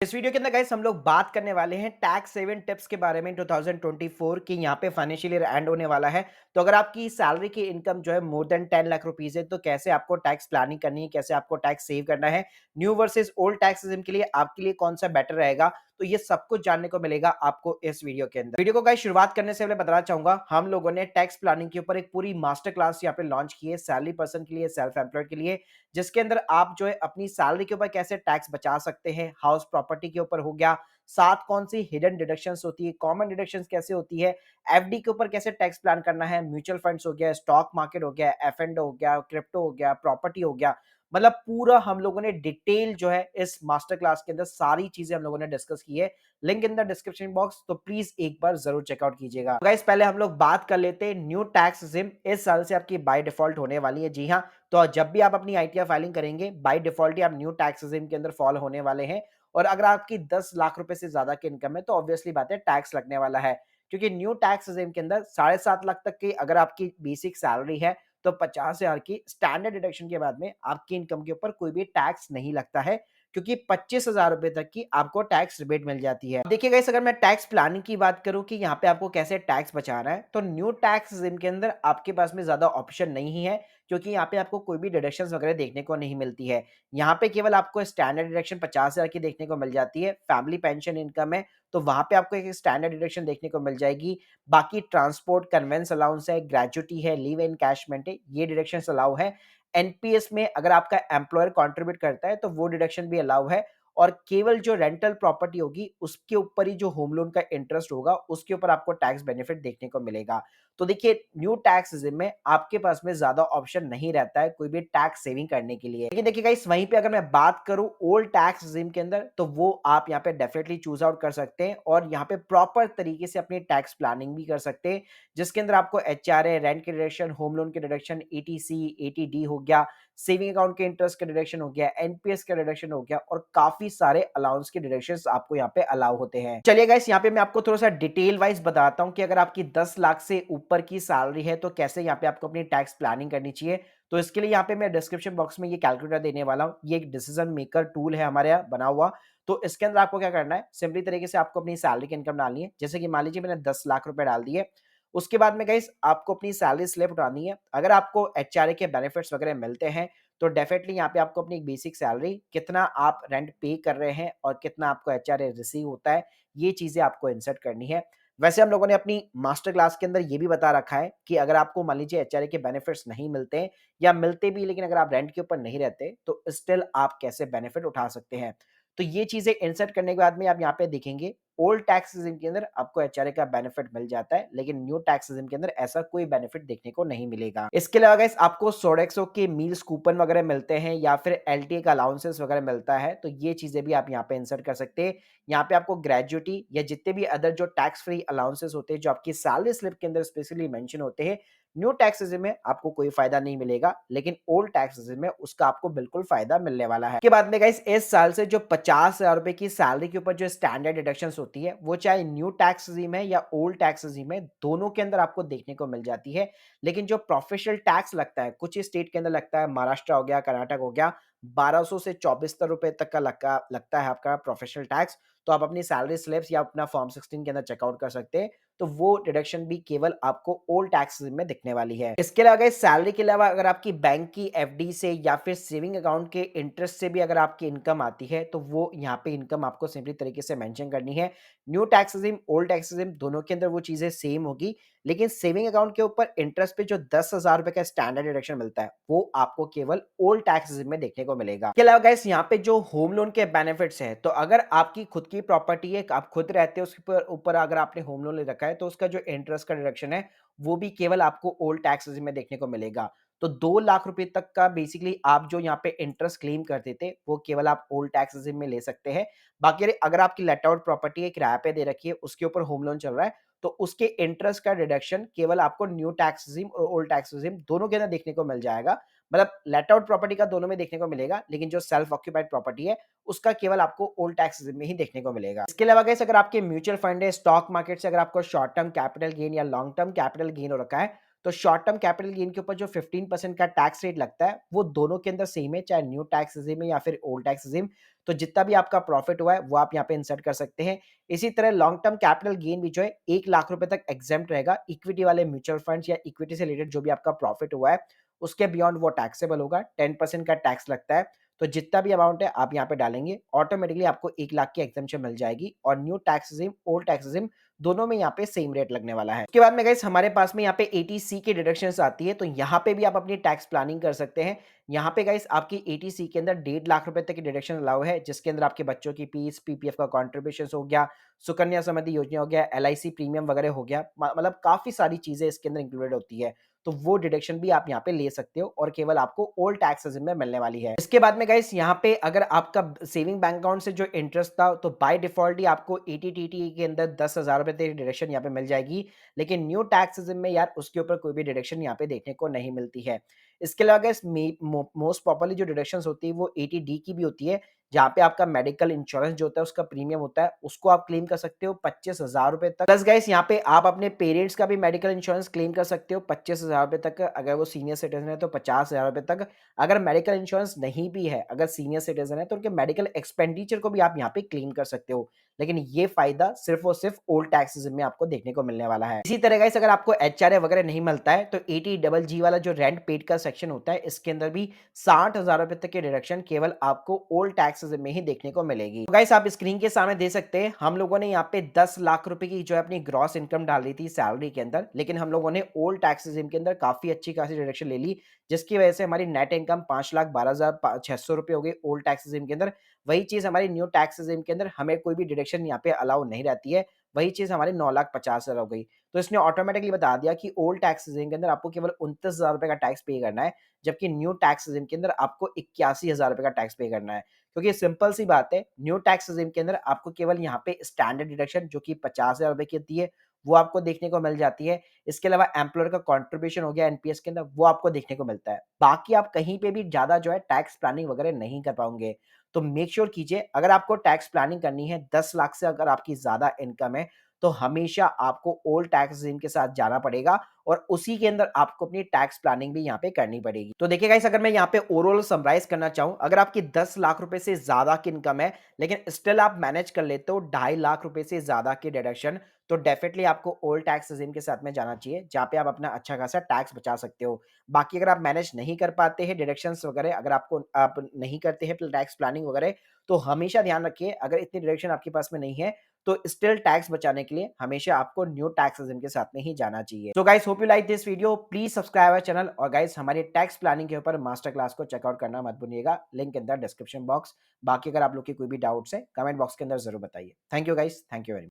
इस वीडियो के अंदर गाइस हम लोग बात करने वाले हैं टैक्स सेविंग टिप्स के बारे में 2024 की यहाँ पे फाइनेंशियल ईयर एंड होने वाला है। तो अगर आपकी सैलरी की इनकम जो है मोर देन 10 लाख रुपीस है तो कैसे आपको टैक्स प्लानिंग करनी है, कैसे आपको टैक्स सेव करना है, new versus old tax system के लिए आपके लिए कौन सा बेटर रहेगा, तो ये सब कुछ जानने को मिलेगा आपको इस वीडियो के अंदर। वीडियो को गाइस शुरुआत करने से पहले बताना चाहूंगा, हम लोगों ने टैक्स प्लानिंग के ऊपर एक पूरी मास्टर क्लास यहाँ पे लॉन्च की है सैलरी पर्सन के लिए, सेल्फ एम्प्लॉयड के लिए, जिसके अंदर आप जो है अपनी सैलरी के ऊपर कैसे टैक्स बचा सकते हैं, हाउस प्रॉपर्टी के ऊपर हो गया, साथ कौन सी हिडन डिडक्शंस होती है, कॉमन डिडक्शंस कैसे होती है, एफडी के ऊपर कैसे टैक्स प्लान करना है, म्यूचुअल फंड्स हो गया, स्टॉक मार्केट हो गया, एफ एंड हो गया, क्रिप्टो हो गया, प्रॉपर्टी हो गया, मतलब पूरा हम लोगों ने डिटेल जो है इस मास्टर क्लास के अंदर सारी चीजें हम लोगों ने डिस्कस की है। Link in the description box, तो प्लीज एक बार जरूर चेकआउट कीजिएगा। गाइस पहले हम लोग बात कर लेते हैं न्यू टैक्स जिम इस साल से आपकी बाय डिफॉल्ट होने वाली है। जी हाँ, तो जब भी आप अपनी आईटीआर फाइलिंग करेंगे बाय डिफॉल्ट ही आप न्यू टैक्स रेजिम के अंदर फॉल होने वाले हैं। और अगर आपकी 10 लाख रुपए से ज्यादा की इनकम है तो ऑब्वियसली बात है टैक्स लगने वाला है, क्योंकि न्यू टैक्स रेजिम के अंदर 7.5 लाख तक की अगर आपकी बेसिक सैलरी है तो 50,000 की स्टैंडर्ड डिडक्शन के बाद में आपकी इनकम के ऊपर कोई भी टैक्स नहीं लगता है, क्योंकि 25,000 रुपए तक की आपको टैक्स रिबेट मिल जाती है। देखिए गाइस, अगर मैं टैक्स प्लानिंग की बात करूं कि यहाँ पे आपको कैसे टैक्स बचाना है, तो न्यू टैक्स रेजिम के अंदर आपके पास में ज्यादा ऑप्शन नहीं है, क्योंकि यहाँ पे आपको कोई भी डिडक्शंस वगैरह देखने को नहीं मिलती है। यहाँ पे केवल आपको स्टैंडर्ड डिडक्शन 50,000 की देखने को मिल जाती है। फैमिली पेंशन इनकम है तो वहां पे आपको एक स्टैंडर्ड डिडक्शन देखने को मिल जाएगी। बाकी ट्रांसपोर्ट, कन्वेंस अलाउंस है, ग्रेजुटी है, लीव एनकैशमेंट है, ये डिडक्शन अलाउ है। एनपीएस में अगर आपका एम्प्लॉयर कंट्रीब्यूट करता है तो वो डिडक्शन भी अलाउ है। और केवल जो रेंटल प्रॉपर्टी होगी उसके ऊपर ही जो होम लोन का इंटरेस्ट होगा उसके ऊपर आपको टैक्स बेनिफिट देखने को मिलेगा। तो देखिए, न्यू टैक्स रेजिम में आपके पास में ज्यादा ऑप्शन नहीं रहता है कोई भी टैक्स सेविंग करने के लिए। लेकिन देखिए गाइस, वहीं पे अगर मैं बात करूं ओल्ड टैक्स रेजिम के अंदर, तो वो आप यहाँ पे डेफिनेटली चूज आउट कर सकते हैं और यहाँ पे प्रॉपर तरीके से अपनी टैक्स प्लानिंग भी कर सकते हैं, जिसके अंदर आपको एचआरए, रेंट के डिडक्शन, होम लोन के डिडक्शन, एटीसी, एटीडी हो गया, सेविंग अकाउंट के इंटरेस्ट का डिडक्शन हो गया, एनपीएस का डिडक्शन हो गया और काफी सारे अलाउंस के डिडक्शंस आपको यहाँ पे अलाउ होते हैं। चलिए गाइस, यहाँ पे मैं आपको थोड़ा सा डिटेल वाइज बताता हूँ कि अगर आपकी 10 लाख से ऊपर की सैलरी है तो कैसे यहाँ पे आपको अपनी टैक्स प्लानिंग करनी चाहिए। तो इसके लिए यहाँ पे मैं डिस्क्रिप्शन बॉक्स में ये कैलकुलेटर देने वाला हूँ। ये एक डिसीजन मेकर टूल है हमारे यहाँ बना हुआ। तो इसके अंदर आपको क्या करना है, सिंपली तरीके से आपको अपनी सैलरी की इनकम डालनी है। जैसे कि मान लीजिए मैंने 10 लाख रुपए डाल दिए। उसके बाद में गाइस आपको अपनी सैलरी स्लिप उठानी है। अगर आपको एचआरए के बेनिफिट्स वगैरह मिलते हैं तो डेफिनेटली यहाँ पे आपको अपनी एक बेसिक सैलरी, कितना आप रेंट पे कर रहे हैं और कितना आपको एचआरए रिसीव होता है, ये चीजें आपको इंसर्ट करनी है। वैसे हम लोगों ने अपनी मास्टर क्लास के अंदर ये भी बता रखा है कि अगर आपको मान लीजिए एचआरए के बेनिफिट्स नहीं मिलते हैं या मिलते भी लेकिन अगर आप रेंट के ऊपर नहीं रहते तो स्टिल आप कैसे बेनिफिट उठा सकते हैं। तो ये चीजें इंसर्ट करने के बाद में आप यहाँ पे देखेंगे ओल्ड टैक्स सिस्टम के अंदर आपको एचआरए का बेनिफिट मिल जाता है, लेकिन न्यू टैक्स सिस्टम के अंदर ऐसा कोई बेनिफिट देखने को नहीं मिलेगा। इसके अलावा गाइस आपको सोडेक्सो के मील्स कूपन वगैरह मिलते हैं या फिर एलटीए का अलाउंसेस वगैरह मिलता है, तो ये चीजें भी आप यहाँ पे इंसर्ट कर सकते हैं। यहाँ पे आपको ग्रेजुटी या जितने भी अदर जो टैक्स फ्री अलाउंसेस होते हैं जो आपकी सैलरी स्लिप के अंदर स्पेशली मेंशन होते हैं, न्यू टैक्स सिस्टम में आपको कोई फायदा नहीं मिलेगा, लेकिन ओल्ड टैक्स सिस्टम में उसका आपको बिल्कुल फायदा मिलने वाला है। के बाद में गाइस इस साल से जो 50,000 रुपए की सैलरी के ऊपर जो स्टैंडर्ड डिडक्शंस होती है वो चाहे न्यू टैक्स रिजीम है या ओल्ड टैक्स रिजीम है, दोनों के अंदर आपको देखने को मिल जाती है। लेकिन जो प्रोफेशनल टैक्स लगता है कुछ स्टेट के अंदर लगता है, महाराष्ट्र हो गया, कर्नाटक हो गया, 1200 से 2400 रुपए तक का लगता है आपका प्रोफेशनल टैक्स। तो आप अपनी सैलरी स्लिप्स या अपना फॉर्म 16 के अंदर चेकआउट कर सकते हैं। तो वो डिडक्शन भी केवल आपको ओल्ड टैक्स में दिखने वाली है। इसके अलावा इस सैलरी के अलावा अगर आपकी बैंक की एफडी से या फिर सेविंग अकाउंट के इंटरेस्ट से भी अगर आपकी इनकम आती है तो वो यहाँ पे इनकम आपको सिंपली तरीके से मेंशन करनी है। New tax regime, old tax regime दोनों के अंदर वो चीजें सेम होगी, लेकिन सेविंग अकाउंट के ऊपर इंटरेस्ट पे जो 10,000 रुपए का स्टैंडर्ड डिडक्शन मिलता है वो आपको केवल ओल्ड टैक्स रिजिम में देखने को मिलेगा। इसके अलावा गाइस यहाँ पे जो होम लोन के बेनिफिट्स है, तो अगर आपकी खुद की प्रॉपर्टी है, आप खुद रहते हो, उसके ऊपर ऊपर अगर आपने होम लोन ले रखा है तो उसका जो इंटरेस्ट का डिडक्शन है वो भी केवल आपको ओल्ड टैक्स रिजिम में देखने को मिलेगा। तो 2 लाख रुपए तक का बेसिकली आप जो यहाँ पे इंटरेस्ट क्लेम करते थे वो केवल आप ओल्ड टैक्स रिजिम में ले सकते हैं। बाकी अगर आपकी लेट आउट प्रॉपर्टी है, किराए पे दे रखी है, उसके ऊपर होम लोन चल रहा है, तो उसके इंटरेस्ट का डिडक्शन केवल आपको न्यू टैक्स रिजिम और ओल्ड टैक्स रिजिम दोनों के अंदर देखने को मिल जाएगा। मतलब लेट आउट प्रॉपर्टी का दोनों में देखने को मिलेगा, लेकिन जो सेल्फ ऑक्यूपाइड प्रॉपर्टी है उसका केवल आपको ओल्ड टैक्स रिजिम में ही देखने को मिलेगा। इसके अलावा गाइस अगर आपके म्यूचुअल फंड है, स्टॉक मार्केट से अगर आपको शॉर्ट टर्म कैपिटल गेन या लॉन्ग टर्म कैपिटल गेन हो रखा है तो शॉर्ट टर्म कैपिटल गेन के ऊपर जो 15% का टैक्स रेट लगता है, वो दोनों के अंदर सेम है, चाहे न्यू टैक्स रेजिम है या फिर ओल्ड टैक्स रेजिम। तो जितना भी आपका प्रॉफिट हुआ है, वो आप यहाँ पे इंसर्ट कर सकते हैं। इसी तरह लॉन्ग टर्म कैपिटल गेन भी जो है 1 लाख रुपए तक एग्जेम्प्ट रहेगा। इक्विटी वाले म्यूचुअल फंड्स या इक्विटी से रिलेटेड जो भी आपका प्रॉफिट हुआ है, उसके बियॉन्ड वो टैक्सेबल होगा। 10% का टैक्स लगता है। तो जितना भी अमाउंट है आप यहाँ पे डालेंगे, ऑटोमेटिकली आपको 1 लाख की एग्जेम्पशन मिल जाएगी और new tax regime, old tax regime दोनों में यहाँ पे सेम रेट लगने वाला है। उसके बाद में गाइस हमारे पास में यहाँ पे एटीसी की डिडक्शंस आती है, तो यहाँ पे भी आप अपनी टैक्स प्लानिंग कर सकते हैं। यहाँ पे गाइस आपकी एटीसी के अंदर 1.5 लाख रुपए तक की डिडक्शन अलाउ है, जिसके अंदर आपके बच्चों की फीस, पीपीएफ का कॉन्ट्रीब्यूशन हो गया, सुकन्या समृद्धि योजना हो गया, एलआईसी प्रीमियम वगैरह हो गया, मतलब काफी सारी चीजें इसके अंदर इंक्लूडेड होती है। तो वो डिडक्शन भी आप यहाँ पे ले सकते हो और केवल आपको ओल्ड टैक्स रेजिम में मिलने वाली है। इसके बाद में गाइस यहाँ पे अगर आपका सेविंग बैंक अकाउंट से जो इंटरेस्ट था, तो बाय डिफॉल्ट ही आपको एटीटीटी के अंदर 10,000 रुपए तक डिडक्शन यहाँ पे मिल जाएगी। लेकिन न्यू टैक्स रेजिम में यार उसके ऊपर कोई भी डिडक्शन यहाँ पे देखने को नहीं मिलती है। इसके अलावा गाइस मोस्ट पॉपुलरली जो डिडक्शंस होती है वो एटीडी की भी होती है, जहाँ पे आपका मेडिकल इंश्योरेंस जो होता है उसका प्रीमियम होता है, उसको आप क्लेम कर सकते हो 25,000 रुपए तक। प्लस गाइस यहाँ पे आप अपने पेरेंट्स का भी मेडिकल इंश्योरेंस क्लेम कर सकते हो 25,000 रुपए तक। अगर वो सीनियर सिटीजन है तो 50,000 रुपए तक। अगर मेडिकल इंश्योरेंस नहीं भी है, अगर सीनियर सिटीजन है, तो उनके मेडिकल एक्सपेंडिचर को भी आप यहाँ पे क्लेम कर सकते हो। लेकिन ये फायदा सिर्फ और सिर्फ ओल्ड टैक्स रेजिम में आपको देखने को मिलने वाला है। इसी तरह गाइस अगर आपको एचआरए वगैरह नहीं मिलता है, तो एटी डबल जी वाला जो रेंट पेड का सेक्शन होता है, इसके अंदर भी 60,000 रुपए तक की डिडक्शन केवल आपको ओल्ड टैक्स रेजिम में ही देखने को मिलेगी। तो गाइस आप स्क्रीन के सामने दे सकते हैं, हम लोगों ने यहाँ पे 10 लाख रुपए की जो है अपनी ग्रॉस इनकम डाल दी थी सैलरी के अंदर, लेकिन हम लोगों ने ओल्ड टैक्स रेजिम के अंदर काफी अच्छी खासी डिडक्शन ले ली, जिसकी वजह से हमारी नेट इनकम 5,12,600 रुपए हो गई ओल्ड टैक्स रेजिम के अंदर। वही चीज हमारी न्यू टैक्स रेजिम के अंदर हमें कोई भी डिडक्शन यहाँ पे अलाउ नहीं रहती है। वही चीज हमारी 9,50,000 हो गई। तो इसने ऑटोमेटिकली बता दिया कि ओल्ड टैक्स रेजिम के अंदर आपको केवल 29,000 रुपए का टैक्स पे करना है, जबकि न्यू टैक्स रेजिम के अंदर आपको 81,000 रुपए का टैक्स पे करना है। क्योंकि सिंपल सी बात है, न्यू टैक्स रेजिम के अंदर आपको केवल यहाँ पे स्टैंडर्ड डिडक्शन जो कि 50,000 रुपए की होती है, वो आपको देखने को मिल जाती है। इसके अलावा एम्प्लॉयर का कंट्रीब्यूशन हो गया एनपीएस के अंदर, वो आपको देखने को मिलता है। बाकी आप कहीं पे भी ज्यादा जो है टैक्स प्लानिंग वगैरह नहीं कर पाओगे। तो मेक श्योर कीजिए, अगर आपको टैक्स प्लानिंग करनी है 10 लाख से अगर आपकी ज्यादा इनकम है, तो हमेशा आपको ओल्ड टैक्स रेजिम के साथ जाना पड़ेगा और उसी के अंदर आपको अपनी टैक्स प्लानिंग भी यहाँ पे करनी पड़ेगी। तो देखिए गाइस, अगर मैं यहाँ पे ओवरऑल समराइज करना चाहूँ, अगर आपकी 10 लाख रुपए से ज्यादा की इनकम है, लेकिन स्टिल आप मैनेज कर लेते हो 2.5 लाख रुपए से ज्यादा की डिडक्शन, तो डेफिनेटली आपको ओल्ड टैक्स रेजिम के साथ में जाना चाहिए, जहाँ पे आप अपना अच्छा खासा टैक्स बचा सकते हो। बाकी अगर आप मैनेज नहीं कर पाते हैं डिडक्शंस वगैरह, अगर आप नहीं करते हैं टैक्स प्लानिंग वगैरह, तो हमेशा ध्यान रखिए, अगर इतनी डिडक्शन आपके पास में नहीं है, तो स्टिल टैक्स बचाने के लिए हमेशा आपको न्यू टैक्स रेजिम के साथ में ही जाना चाहिए। So guys, hope you like this video, please subscribe our channel, और गाइस हमारी टैक्स प्लानिंग के ऊपर मास्टर क्लास को चेकआउट करना मत भूलिएगा, link in the description box. बाकी अगर आप लोग की कोई भी डाउट्स है, कमेंट बॉक्स के अंदर जरूर बताइए। Thank you guys, thank you very much.